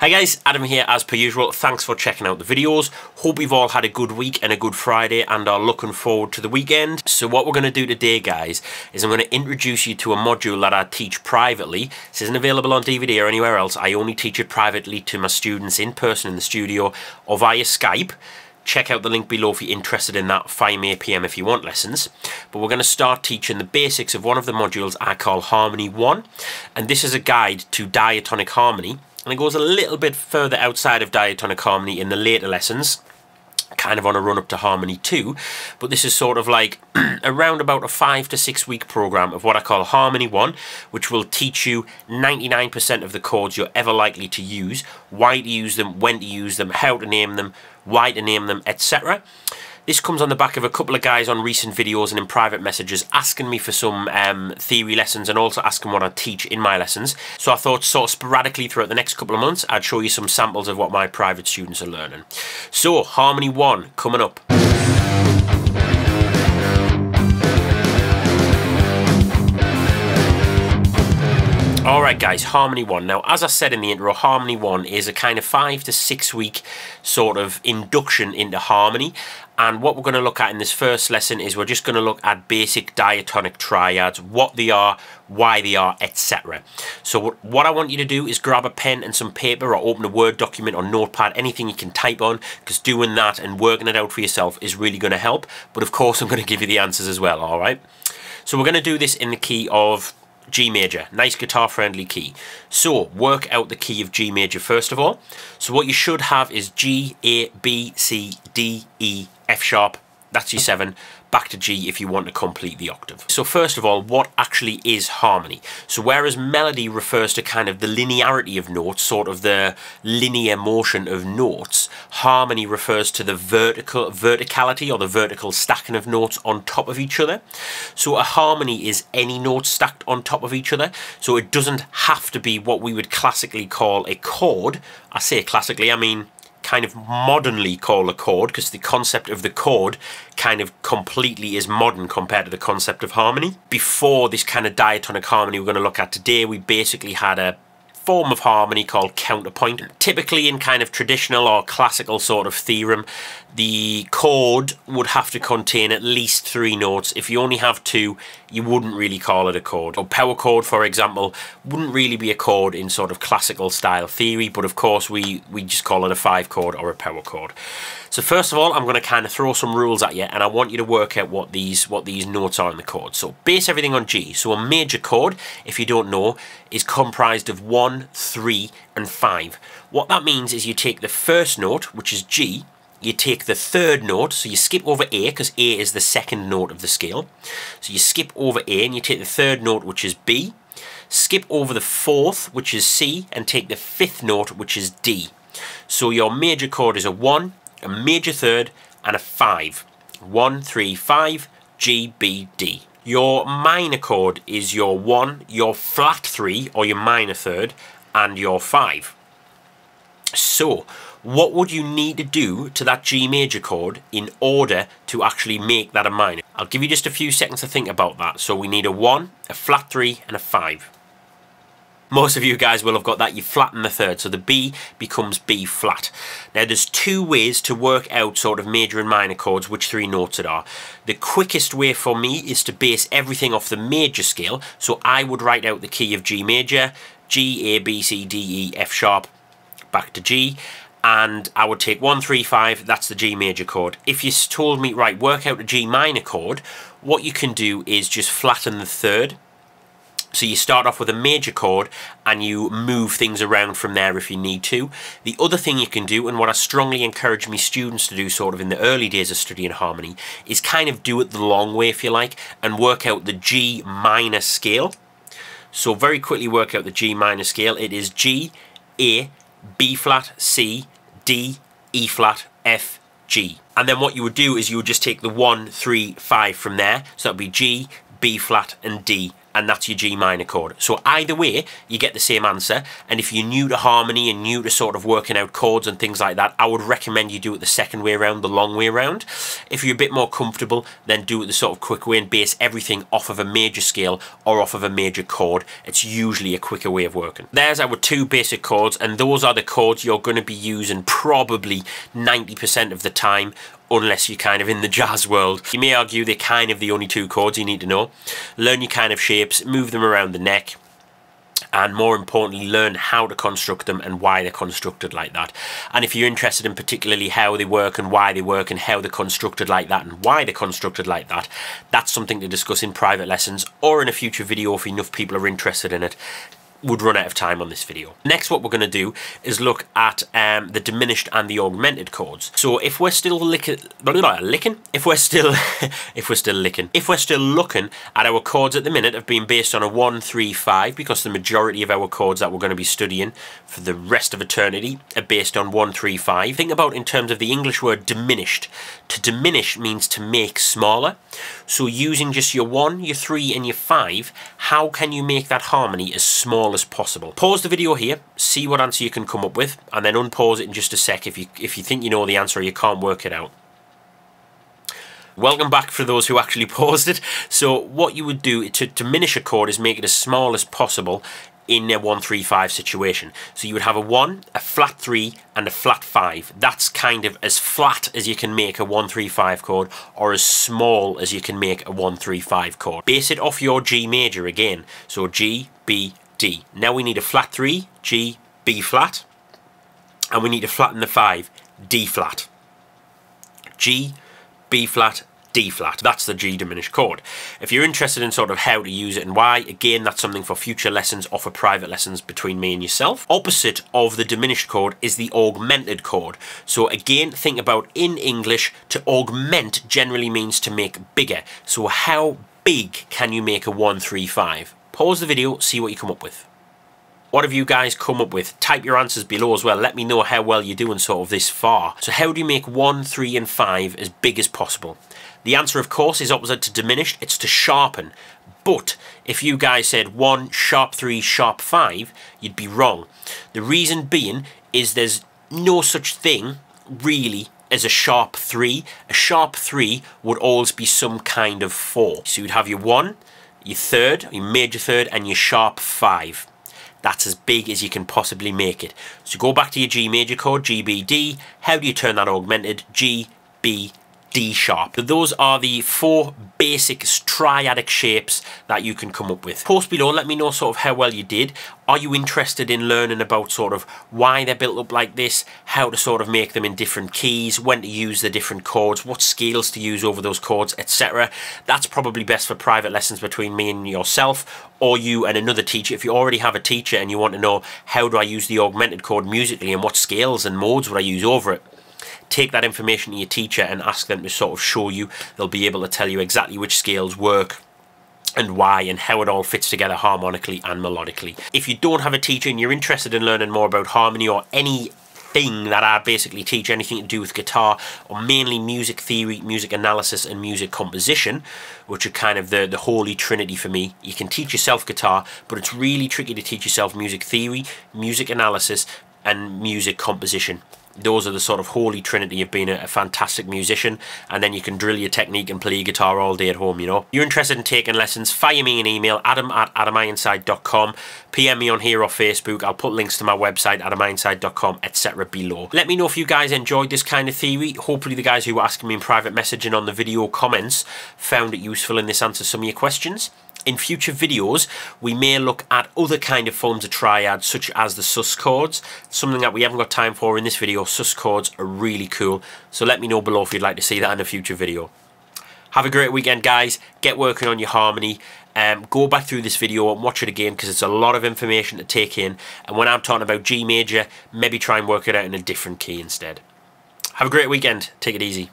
Hi guys, Adam here as per usual. Thanks for checking out the videos. Hope you've all had a good week and a good Friday and are looking forward to the weekend. So what we're going to do today, guys, is I'm going to introduce you to a module that I teach privately. This isn't available on DVD or anywhere else. I only teach it privately to my students in person in the studio or via Skype. Check out the link below if you're interested in that. 5 PM if you want lessons. But we're going to start teaching the basics of one of the modules I call Harmony 1. And this is a guide to diatonic harmony. And it goes a little bit further outside of diatonic harmony in the later lessons, kind of on a run up to Harmony 2. But this is sort of like around about a 5 to 6 week program of what I call Harmony 1, which will teach you 99% of the chords you're ever likely to use, why to use them, when to use them, how to name them, why to name them, etc. This comes on the back of a couple of guys on recent videos and in private messages asking me for some theory lessons and also asking what I teach in my lessons. So I thought sort of sporadically throughout the next couple of months I'd show you some samples of what my private students are learning. So Harmony 1 coming up. Alright guys, Harmony 1. Now as I said in the intro, Harmony 1 is a kind of 5 to 6 week sort of induction into harmony. And what we're going to look at in this first lesson is we're just going to look at basic diatonic triads, what they are, why they are, etc. So what I want you to do is grab a pen and some paper or open a Word document or notepad, anything you can type on, because doing that and working it out for yourself is really going to help. But of course I'm going to give you the answers as well, alright? So we're going to do this in the key of G major, nice guitar friendly key. So work out the key of G major first of all. So what you should have is G, A, B, C, D, E, F sharp, that's your 7, back to G if you want to complete the octave. So first of all, what actually is harmony? So whereas melody refers to kind of the linearity of notes, sort of the linear motion of notes, harmony refers to the verticality or the vertical stacking of notes on top of each other. So a harmony is any note stacked on top of each other. So it doesn't have to be what we would classically call a chord. I say classically, I mean kind of modernly call a chord, because the concept of the chord kind of completely is modern compared to the concept of harmony. Before this kind of diatonic harmony we're going to look at today, we basically had a form of harmony called counterpoint. Typically in kind of traditional or classical sort of theorem, the chord would have to contain at least 3 notes. If you only have 2, you wouldn't really call it a chord. A power chord, for example, wouldn't really be a chord in sort of classical style theory, but of course we just call it a 5 chord or a power chord. So first of all, I'm going to kind of throw some rules at you, and I want you to work out what these notes are in the chord. So base everything on G. So a major chord, if you don't know, is comprised of 1, 3, and 5. What that means is you take the first note, which is G, you take the third note, so you skip over A, because A is the second note of the scale. So you skip over A and you take the third note, which is B, skip over the fourth, which is C, and take the fifth note, which is D. So your major chord is a 1, a major third, and a 5. 1, 3, 5, G, B, D. Your minor chord is your 1, your flat 3, or your minor third, and your 5. So what would you need to do to that G major chord in order to actually make that a minor? I'll give you just a few seconds to think about that. So we need a 1, a flat 3, and a 5. Most of you guys will have got that. You flatten the third, so the B becomes B flat. Now there's 2 ways to work out sort of major and minor chords, which 3 notes it are. The quickest way for me is to base everything off the major scale. So I would write out the key of G major, G, A, B, C, D, E, F sharp, back to G. And I would take 1, 3, 5, that's the G major chord. If you told me, right, work out a G minor chord, what you can do is just flatten the third. So you start off with a major chord and you move things around from there if you need to. The other thing you can do, and what I strongly encourage my students to do sort of in the early days of studying harmony, is kind of do it the long way if you like, and work out the G minor scale. So very quickly work out the G minor scale. It is G, A, B flat, C, D, E flat, F, G. And then what you would do is you would just take the 1, 3, 5 from there. So that would be G, B flat, and D and that's your G minor chord. So either way, you get the same answer. And if you're new to harmony and new to sort of working out chords and things like that, I would recommend you do it the second way around, the long way around. If you're a bit more comfortable, then do it the sort of quick way and base everything off of a major scale or off of a major chord. It's usually a quicker way of working. There's our 2 basic chords, and those are the chords you're going to be using probably 90% of the time, unless you're kind of in the jazz world. You may argue they're kind of the only 2 chords you need to know. Learn your kind of shapes, move them around the neck, and more importantly, learn how to construct them and why they're constructed like that. And if you're interested in particularly how they work and why they work and how they're constructed like that and why they're constructed like that, that's something to discuss in private lessons or in a future video if enough people are interested in it. Would run out of time on this video. Next, what we're going to do is look at the diminished and the augmented chords. So if we're still looking at our chords at the minute of being based on a 1, 3, 5, because the majority of our chords that we're going to be studying for the rest of eternity are based on 1, 3, 5. Think about in terms of the English word diminished. To diminish means to make smaller. So using just your 1, your 3 and your 5, how can you make that harmony as small as possible? Pause the video here, see what answer you can come up with, and then unpause it in just a sec if you think you know the answer or you can't work it out. Welcome back for those who actually paused it. So what you would do to diminish a chord is make it as small as possible in a 1, 3, 5 situation. So you would have a 1, a flat 3 and a flat 5. That's kind of as flat as you can make a 1, 3, 5 chord, or as small as you can make a 1, 3, 5 chord. Base it off your G major again. So G, B, D. Now we need a flat 3, G, B flat, and we need to flatten the 5, D flat. G, B flat, D flat. That's the G diminished chord. If you're interested in sort of how to use it and why, again, that's something for future lessons or for private lessons between me and yourself. Opposite of the diminished chord is the augmented chord. So again, think about in English, to augment generally means to make bigger. So how big can you make a 1, 3, 5? Pause the video, see what you come up with. What have you guys come up with? Type your answers below as well. Let me know how well you're doing sort of this far. So how do you make 1, 3 and 5 as big as possible? The answer, of course, is opposite to diminished. It's to sharpen. But if you guys said 1, sharp 3, sharp 5, you'd be wrong. The reason being is there's no such thing, really, as a sharp 3. A sharp 3 would always be some kind of 4. So you'd have your 1, your 3rd, your major 3rd, and your sharp 5. That's as big as you can possibly make it. So go back to your G major chord, G, B, D. How do you turn that augmented? G, B, D sharp. So those are the 4 basic triadic shapes that you can come up with. Post below, let me know sort of how well you did. Are you interested in learning about sort of why they're built up like this, how to sort of make them in different keys, when to use the different chords, what scales to use over those chords, etc. That's probably best for private lessons between me and yourself, or you and another teacher. If you already have a teacher and you want to know how do I use the augmented chord musically and what scales and modes would I use over it, take that information to your teacher and ask them to sort of show you. They'll be able to tell you exactly which scales work and why and how it all fits together harmonically and melodically. If you don't have a teacher and you're interested in learning more about harmony or anything that I basically teach, anything to do with guitar, or mainly music theory, music analysis and music composition, which are kind of the holy trinity for me. You can teach yourself guitar, but it's really tricky to teach yourself music theory, music analysis and music composition. Those are the sort of holy trinity of being a fantastic musician, and then you can drill your technique and play guitar all day at home, you know. If you're interested in taking lessons, fire me an email, adam@adamironside.com, PM me on here or Facebook. I'll put links to my website, adamironside.com, etc. below. Let me know if you guys enjoyed this kind of theory. Hopefully the guys who were asking me in private messaging on the video comments found it useful and this answers some of your questions. In future videos, we may look at other kind of forms of triads, such as the sus chords. Something that we haven't got time for in this video. Sus chords are really cool. So let me know below if you'd like to see that in a future video. Have a great weekend, guys. Get working on your harmony. Go back through this video and watch it again, because it's a lot of information to take in. And when I'm talking about G major, maybe try and work it out in a different key instead. Have a great weekend. Take it easy.